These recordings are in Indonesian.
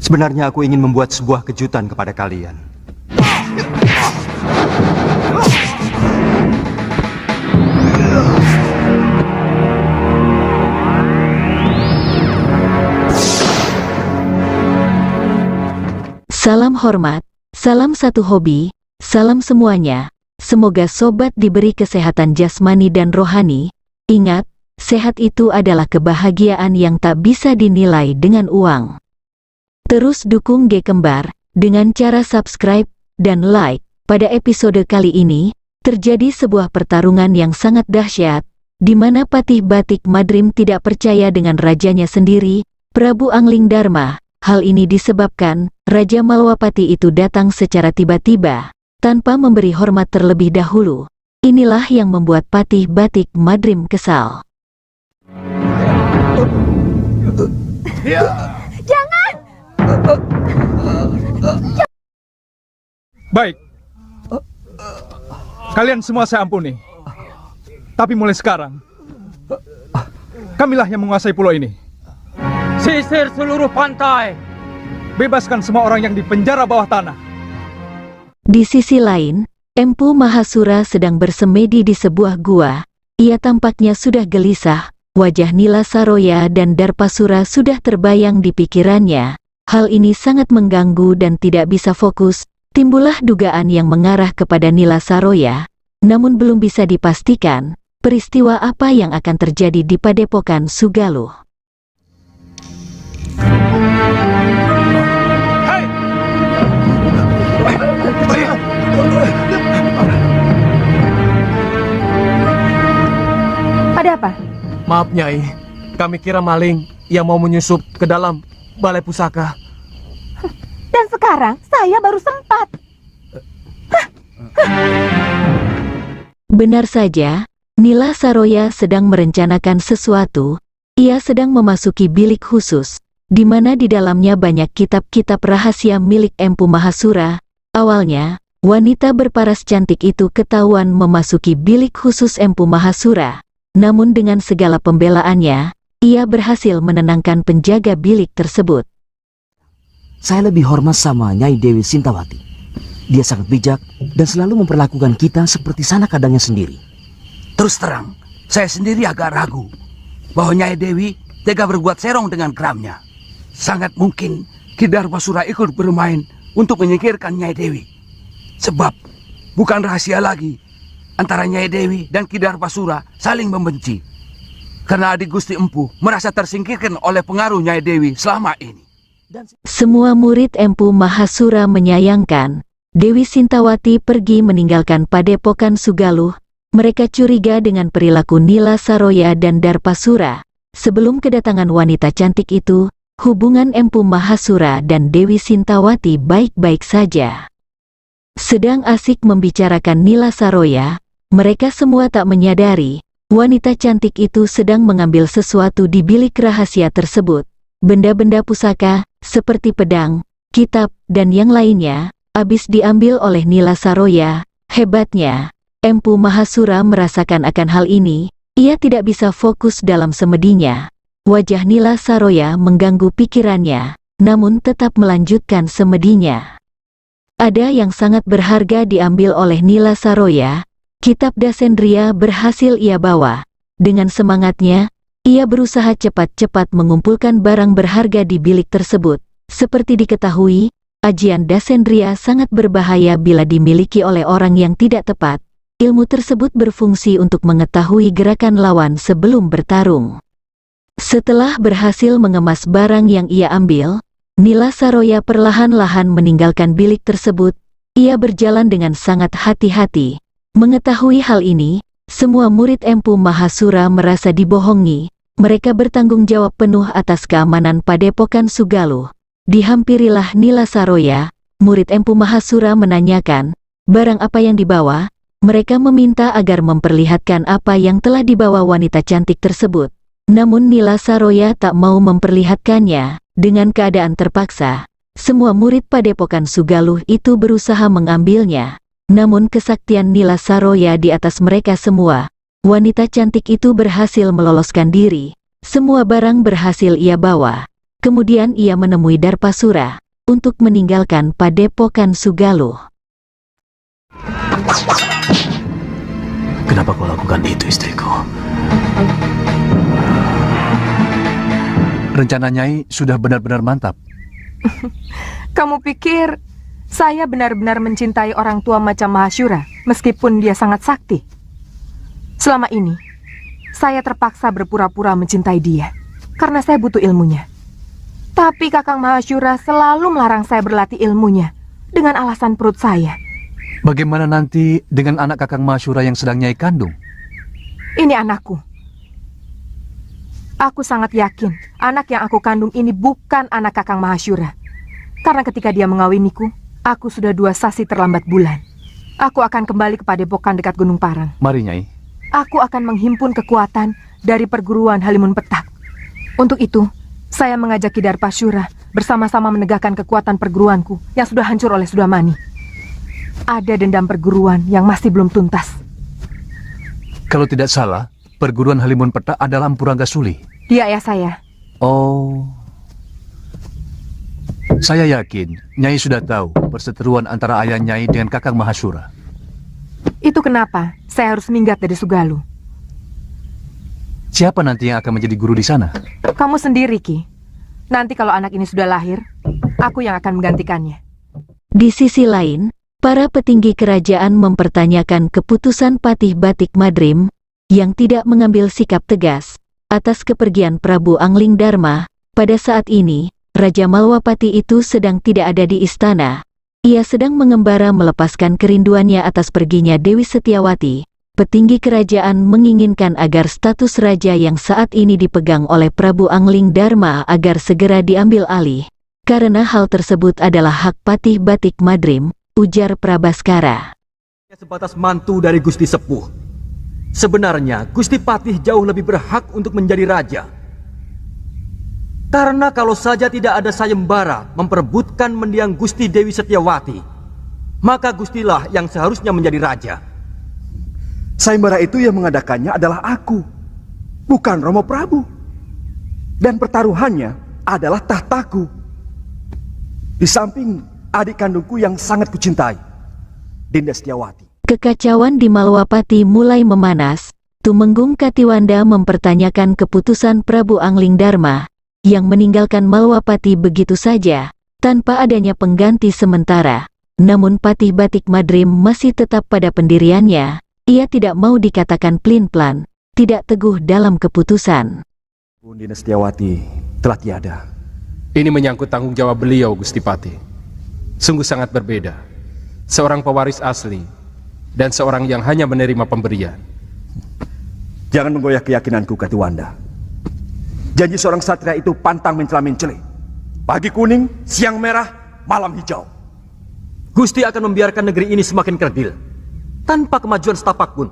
Sebenarnya aku ingin membuat sebuah kejutan kepada kalian. Salam hormat, salam satu hobi, salam semuanya. Semoga sobat diberi kesehatan jasmani dan rohani. Ingat, sehat itu adalah kebahagiaan yang tak bisa dinilai dengan uang. Terus dukung G Kembar dengan cara subscribe dan like. Pada episode kali ini, terjadi sebuah pertarungan yang sangat dahsyat, di mana Patih Batik Madrim tidak percaya dengan rajanya sendiri, Prabu Angling Dharma. Hal ini disebabkan Raja Malwapati itu datang secara tiba-tiba, tanpa memberi hormat terlebih dahulu. Inilah yang membuat Patih Batik Madrim kesal. Jangan! Baik. Kalian semua saya ampuni. Tapi mulai sekarang, kamilah yang menguasai pulau ini. Sisir seluruh pantai. Bebaskan semua orang yang dipenjara bawah tanah. Di sisi lain, Empu Mahasura sedang bersemedi di sebuah gua. Ia tampaknya sudah gelisah. Wajah Nila Saroya dan Darpasura sudah terbayang di pikirannya. Hal ini sangat mengganggu dan tidak bisa fokus. Timbullah dugaan yang mengarah kepada Nila Saroya. Namun belum bisa dipastikan peristiwa apa yang akan terjadi di Padepokan Sugaluh. Ada apa? Maaf Nyai, kami kira maling yang mau menyusup ke dalam balai pusaka. Dan sekarang saya baru sempat. Benar saja, Nila Saroya sedang merencanakan sesuatu. Ia sedang memasuki bilik khusus, di mana di dalamnya banyak kitab-kitab rahasia milik Empu Mahasura. Awalnya, wanita berparas cantik itu ketahuan memasuki bilik khusus Empu Mahasura. Namun dengan segala pembelaannya, ia berhasil menenangkan penjaga bilik tersebut. Saya lebih hormat sama Nyai Dewi Sintawati. Dia sangat bijak dan selalu memperlakukan kita seperti sanak kadangnya sendiri. Terus terang, saya sendiri agak ragu bahwa Nyai Dewi tega berbuat serong dengan geramnya. Sangat mungkin Ki Darpasura ikut bermain untuk menyingkirkan Nyai Dewi. Sebab bukan rahasia lagi antara Nyai Dewi dan Ki Darpasura saling membenci. Karena adik Gusti Empu merasa tersingkirkan oleh pengaruh Nyai Dewi selama ini. Semua murid Empu Mahasura menyayangkan Dewi Sintawati pergi meninggalkan Padepokan Sugaluh. Mereka curiga dengan perilaku Nila Saroya dan Darpasura. Sebelum kedatangan wanita cantik itu, hubungan Empu Mahasura dan Dewi Sintawati baik-baik saja. Sedang asik membicarakan Nila Saroya, mereka semua tak menyadari, wanita cantik itu sedang mengambil sesuatu di bilik rahasia tersebut. Benda-benda pusaka, seperti pedang, kitab, dan yang lainnya, habis diambil oleh Nila Saroya. Hebatnya, Empu Mahasura merasakan akan hal ini, ia tidak bisa fokus dalam semedinya. Wajah Nila Saroya mengganggu pikirannya, namun tetap melanjutkan semedinya. Ada yang sangat berharga diambil oleh Nila Saroya. Kitab Dasendria berhasil ia bawa. Dengan semangatnya, ia berusaha cepat-cepat mengumpulkan barang berharga di bilik tersebut. Seperti diketahui, ajian Dasendria sangat berbahaya bila dimiliki oleh orang yang tidak tepat. Ilmu tersebut berfungsi untuk mengetahui gerakan lawan sebelum bertarung. Setelah berhasil mengemas barang yang ia ambil, Nila Saroya perlahan-lahan meninggalkan bilik tersebut. Ia berjalan dengan sangat hati-hati. Mengetahui hal ini, semua murid Empu Mahasura merasa dibohongi. Mereka bertanggung jawab penuh atas keamanan Padepokan Sugaluh. Dihampirilah Nila Saroya, murid Empu Mahasura menanyakan, barang apa yang dibawa? Mereka meminta agar memperlihatkan apa yang telah dibawa wanita cantik tersebut. Namun Nila Saroya tak mau memperlihatkannya. Dengan keadaan terpaksa, semua murid Padepokan Sugaluh itu berusaha mengambilnya. Namun kesaktian Nila Saroya di atas mereka semua. Wanita cantik itu berhasil meloloskan diri. Semua barang berhasil ia bawa. Kemudian ia menemui Darpasura untuk meninggalkan Padepokan Sugaluh. Kenapa kau lakukan itu, istriku? Rencana Nyai sudah benar-benar mantap. Kamu pikir saya benar-benar mencintai orang tua macam Mahashura meskipun dia sangat sakti? Selama ini, saya terpaksa berpura-pura mencintai dia karena saya butuh ilmunya. Tapi Kakang Mahashura selalu melarang saya berlatih ilmunya dengan alasan perut saya. Bagaimana nanti dengan anak Kakang Mahashura yang sedang Nyai kandung? Ini anakku. Aku sangat yakin anak yang aku kandung ini bukan anak Kakang Mahashura. Karena ketika dia mengawiniku, aku sudah 2 sasi terlambat bulan. Aku akan kembali ke Padepokan dekat Gunung Parang. Mari, Nyai. Aku akan menghimpun kekuatan dari perguruan Halimun Petak. Untuk itu, saya mengajak Ki Darpasura bersama-sama menegakkan kekuatan perguruanku yang sudah hancur oleh Sudamani. Ada dendam perguruan yang masih belum tuntas. Kalau tidak salah, perguruan Halimun Petak adalah Empu Ranggasuli. Dia ayah saya. Oh. Saya yakin Nyai sudah tahu perseteruan antara ayah Nyai dengan Kakang Mahashura. Itu kenapa saya harus minggat dari Sugaluh. Siapa nanti yang akan menjadi guru di sana? Kamu sendiri, Ki. Nanti kalau anak ini sudah lahir, aku yang akan menggantikannya. Di sisi lain, para petinggi kerajaan mempertanyakan keputusan Patih Batik Madrim yang tidak mengambil sikap tegas atas kepergian Prabu Angling Dharma. Pada saat ini, Raja Malwapati itu sedang tidak ada di istana. Ia sedang mengembara melepaskan kerinduannya atas perginya Dewi Setiawati. Petinggi kerajaan menginginkan agar status raja yang saat ini dipegang oleh Prabu Angling Dharma agar segera diambil alih. Karena hal tersebut adalah hak Patih Batik Madrim, ujar Prabaskara. Sebatas mantu dari Gusti Sepuh. Sebenarnya Gusti Patih jauh lebih berhak untuk menjadi raja. Karena kalau saja tidak ada sayembara memperebutkan mendiang Gusti Dewi Setiawati, maka Gustilah yang seharusnya menjadi raja. Sayembara itu yang mengadakannya adalah aku, bukan Romo Prabu. Dan pertaruhannya adalah tahtaku. Di samping adik kandungku yang sangat kucintai, Dinda Setiawati. Kekacauan di Malwapati mulai memanas. Tumenggung Katiwanda mempertanyakan keputusan Prabu Angling Dharma yang meninggalkan Malwapati begitu saja, tanpa adanya pengganti sementara. Namun Patih Batik Madrim masih tetap pada pendiriannya. Ia tidak mau dikatakan plin-plan, tidak teguh dalam keputusan. Dinda Setiawati telah tiada. Ini menyangkut tanggung jawab beliau, Gusti Patih. Sungguh sangat berbeda. Seorang pewaris asli dan seorang yang hanya menerima pemberian. Jangan menggoyah keyakinanku, Katiwanda. Janji seorang satria itu pantang mencela-mencela. Pagi kuning, siang merah, malam hijau. Gusti akan membiarkan negeri ini semakin kerdil tanpa kemajuan setapak pun,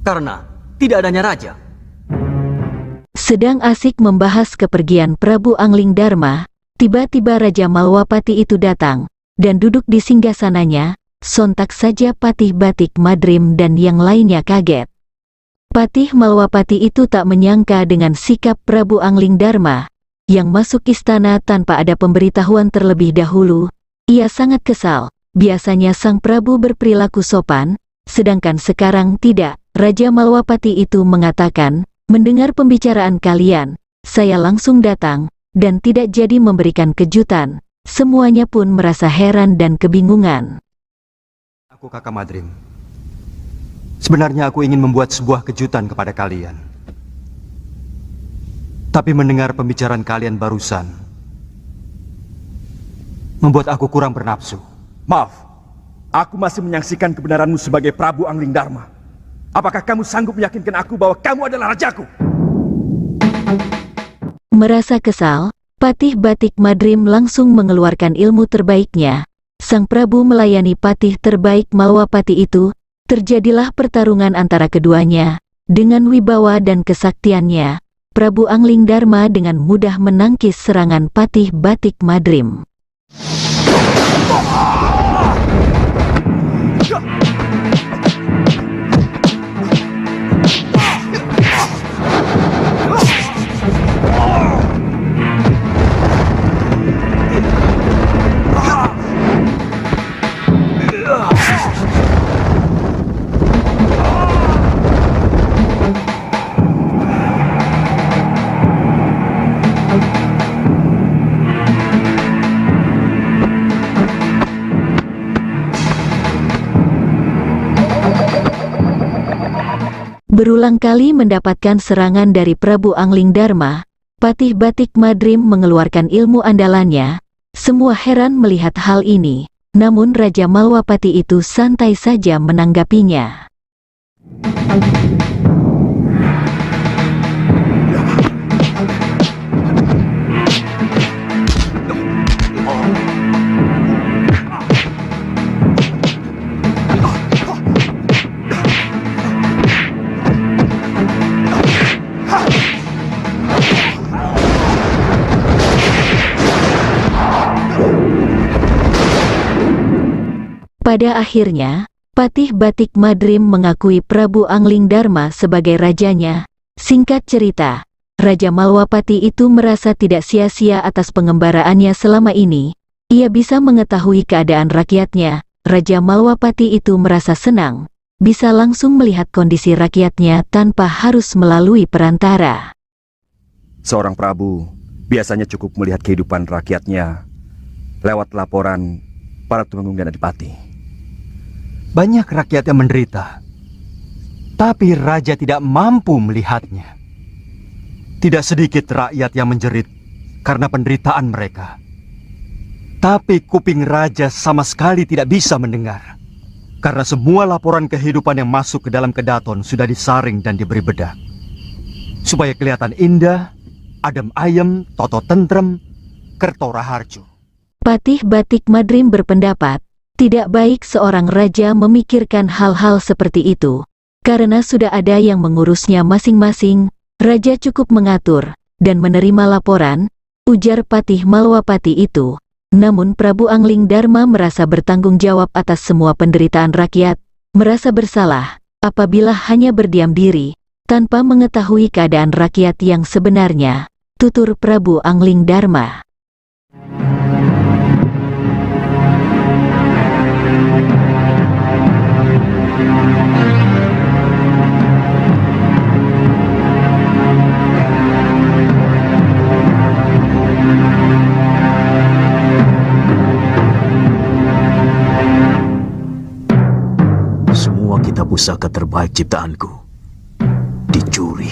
karena tidak adanya raja. Sedang asik membahas kepergian Prabu Angling Dharma, tiba-tiba Raja Malwapati itu datang dan duduk di singgasananya. Sontak saja Patih Batik Madrim dan yang lainnya kaget. Patih Malwapati itu tak menyangka dengan sikap Prabu Angling Dharma yang masuk istana tanpa ada pemberitahuan terlebih dahulu. Ia sangat kesal. Biasanya sang Prabu berperilaku sopan, sedangkan sekarang tidak. Raja Malwapati itu mengatakan, mendengar pembicaraan kalian, saya langsung datang, dan tidak jadi memberikan kejutan. Semuanya pun merasa heran dan kebingungan. Aku Kakak Madrim. Sebenarnya aku ingin membuat sebuah kejutan kepada kalian. Tapi mendengar pembicaraan kalian barusan, membuat aku kurang bernafsu. Maaf, aku masih menyaksikan kebenaranmu sebagai Prabu Angling Dharma. Apakah kamu sanggup meyakinkan aku bahwa kamu adalah rajaku? Merasa kesal, Patih Batik Madrim langsung mengeluarkan ilmu terbaiknya. Sang Prabu melayani patih terbaik Malwapati itu. Terjadilah pertarungan antara keduanya. Dengan wibawa dan kesaktiannya, Prabu Angling Dharma dengan mudah menangkis serangan Patih Batik Madrim. Berulang kali mendapatkan serangan dari Prabu Anglingdarma, Patih Batik Madrim mengeluarkan ilmu andalannya. Semua heran melihat hal ini, namun Raja Malwapati itu santai saja menanggapinya. Pada akhirnya, Patih Batik Madrim mengakui Prabu Anglingdarma sebagai rajanya. Singkat cerita, Raja Malwapati itu merasa tidak sia-sia atas pengembaraannya selama ini. Ia bisa mengetahui keadaan rakyatnya. Raja Malwapati itu merasa senang, bisa langsung melihat kondisi rakyatnya tanpa harus melalui perantara. Seorang prabu biasanya cukup melihat kehidupan rakyatnya lewat laporan para tumenggung dan adipati. Banyak rakyat yang menderita, tapi raja tidak mampu melihatnya. Tidak sedikit rakyat yang menjerit karena penderitaan mereka. Tapi kuping raja sama sekali tidak bisa mendengar. Karena semua laporan kehidupan yang masuk ke dalam kedaton sudah disaring dan diberi bedak. Supaya kelihatan indah, adem ayem, toto tentrem, kerto raharjo. Patih Batik Madrim berpendapat, tidak baik seorang raja memikirkan hal-hal seperti itu. Karena sudah ada yang mengurusnya masing-masing, raja cukup mengatur dan menerima laporan, ujar Patih Malwapati itu. Namun Prabu Anglingdarma merasa bertanggung jawab atas semua penderitaan rakyat, merasa bersalah apabila hanya berdiam diri, tanpa mengetahui keadaan rakyat yang sebenarnya, tutur Prabu Anglingdarma. Semua kitab pusaka terbaik ciptaanku dicuri.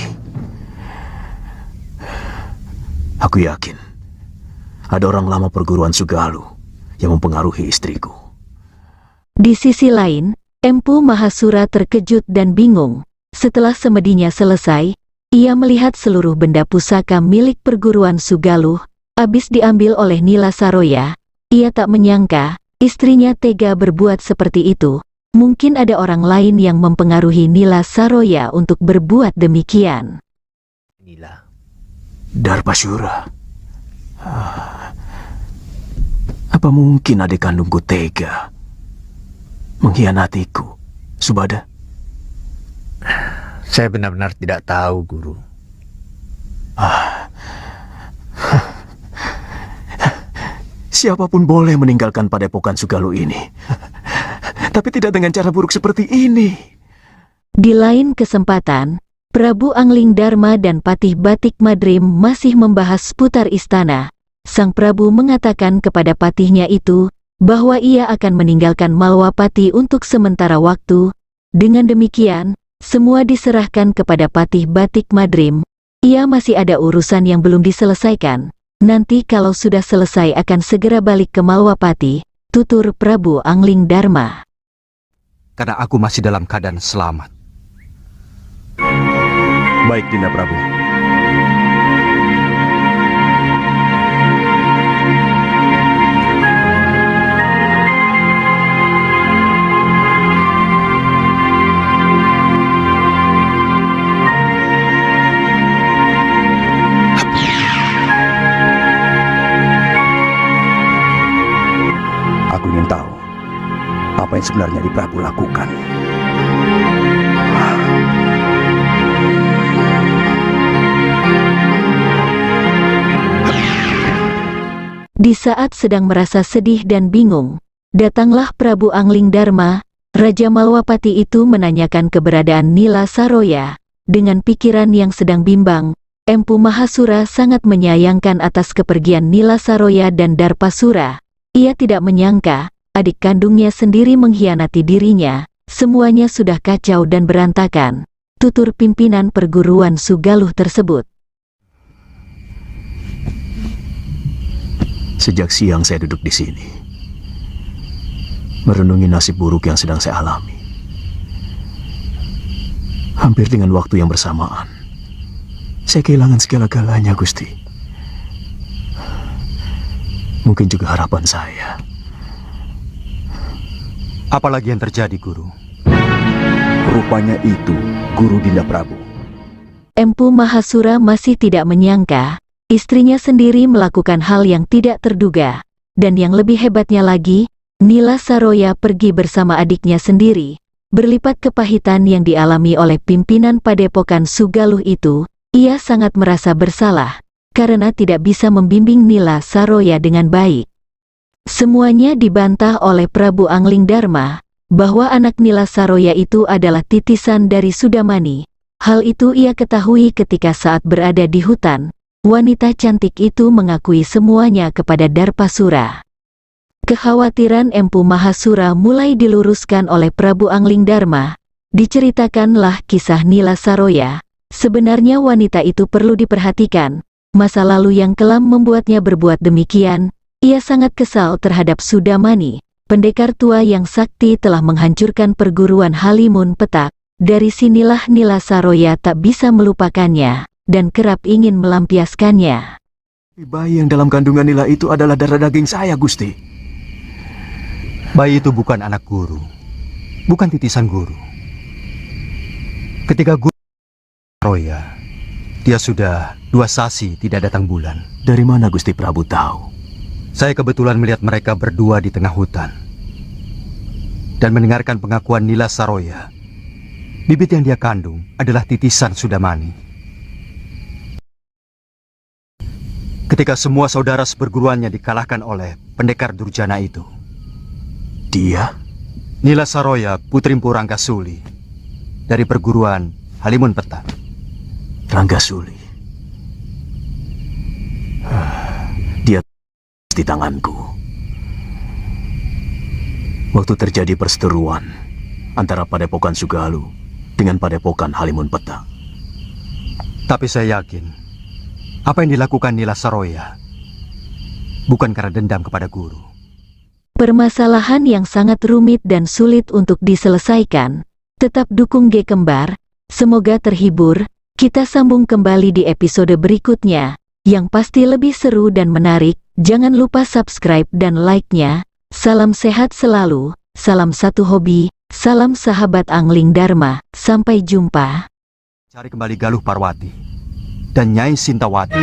Aku yakin ada orang lama perguruan Sugalu yang mempengaruhi istriku. Di sisi lain, Empu Mahasura terkejut dan bingung. Setelah semedinya selesai, ia melihat seluruh benda pusaka milik perguruan Sugaluh habis diambil oleh Nila Saroya. Ia tak menyangka istrinya tega berbuat seperti itu. Mungkin ada orang lain yang mempengaruhi Nila Saroya untuk berbuat demikian. Nila Darpasura. Apa mungkin adik kandungku tega mengkhianatiku, Subada? Saya benar-benar tidak tahu, Guru. Siapapun boleh meninggalkan padepokan Sugalu ini. Tapi tidak dengan cara buruk seperti ini. Di lain kesempatan, Prabu Anglingdarma dan Patih Batik Madrim masih membahas seputar istana. Sang Prabu mengatakan kepada patihnya itu, bahwa ia akan meninggalkan Malwapati untuk sementara waktu. Dengan demikian, semua diserahkan kepada Patih Batik Madrim. Ia masih ada urusan yang belum diselesaikan. Nanti kalau sudah selesai akan segera balik ke Malwapati, tutur Prabu Anglingdarma. Karena aku masih dalam keadaan selamat. Baik, Dinda Prabu. Aku ingin tahu apa yang sebenarnya Di Prabu lakukan. Di saat sedang merasa sedih dan bingung, datanglah Prabu Anglingdarma. Raja Malwapati itu menanyakan keberadaan Nila Saroya. Dengan pikiran yang sedang bimbang, Empu Mahasura sangat menyayangkan atas kepergian Nila Saroya dan Darpasura. Ia tidak menyangka adik kandungnya sendiri mengkhianati dirinya. Semuanya sudah kacau dan berantakan. tutur pimpinan perguruan Sugaluh tersebut. Sejak siang saya duduk di sini, merenungi nasib buruk yang sedang saya alami. Hampir dengan waktu yang bersamaan, saya kehilangan segala-galanya, Gusti. Mungkin juga harapan saya. Apalagi yang terjadi, Guru? Rupanya itu Guru Dinda Prabu. Empu Mahasura masih tidak menyangka istrinya sendiri melakukan hal yang tidak terduga, dan yang lebih hebatnya lagi, Nila Saroya pergi bersama adiknya sendiri. Berlipat kepahitan yang dialami oleh pimpinan Padepokan Sugaluh itu, ia sangat merasa bersalah, karena tidak bisa membimbing Nila Saroya dengan baik. Semuanya dibantah oleh Prabu Angling Dharma, bahwa anak Nila Saroya itu adalah titisan dari Sudamani. Hal itu ia ketahui ketika saat berada di hutan. Wanita cantik itu mengakui semuanya kepada Darpasura. Kekhawatiran Empu Mahasura mulai diluruskan oleh Prabu Angling Dharma. Diceritakanlah kisah Nila Saroya. Sebenarnya wanita itu perlu diperhatikan. Masa lalu yang kelam membuatnya berbuat demikian. Ia sangat kesal terhadap Sudamani, pendekar tua yang sakti telah menghancurkan perguruan Halimun Petak. Dari sinilah Nila Saroya tak bisa melupakannya dan kerap ingin melampiaskannya. Bayi yang dalam kandungan Nila itu adalah darah daging saya, Gusti. Bayi itu bukan anak Guru, bukan titisan Guru. Ketika Guru Saroya, dia sudah 2 sasi tidak datang bulan. Dari mana Gusti Prabu tahu? Saya kebetulan melihat mereka berdua di tengah hutan dan mendengarkan pengakuan Nila Saroya. Bibit yang dia kandung adalah titisan Sudamani. Ketika semua saudara seperguruannya dikalahkan oleh pendekar durjana itu. Dia? Nila Saroya, putri Empu Ranggasuli, dari perguruan Halimun Petak. Ranggasuli. Dia di tanganku. Waktu terjadi perseteruan antara Padepokan Sugaluh dengan Padepokan Halimun Petak. Tapi saya yakin, apa yang dilakukan Nila Saroya bukan karena dendam kepada Guru. Permasalahan yang sangat rumit dan sulit untuk diselesaikan. Tetap dukung G Kembar. Semoga terhibur. Kita sambung kembali di episode berikutnya, yang pasti lebih seru dan menarik. Jangan lupa subscribe dan like-nya. Salam sehat selalu. Salam satu hobi. Salam sahabat Angling Dharma. Sampai jumpa. Cari kembali Galuh Parwati dan Nyai Sintawati.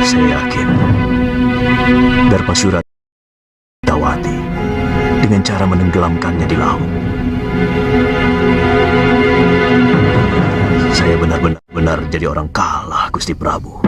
Saya yakin Darpasura Sintawati dengan cara menenggelamkannya di laut. Saya benar-benar jadi orang kalah, Gusti Prabu.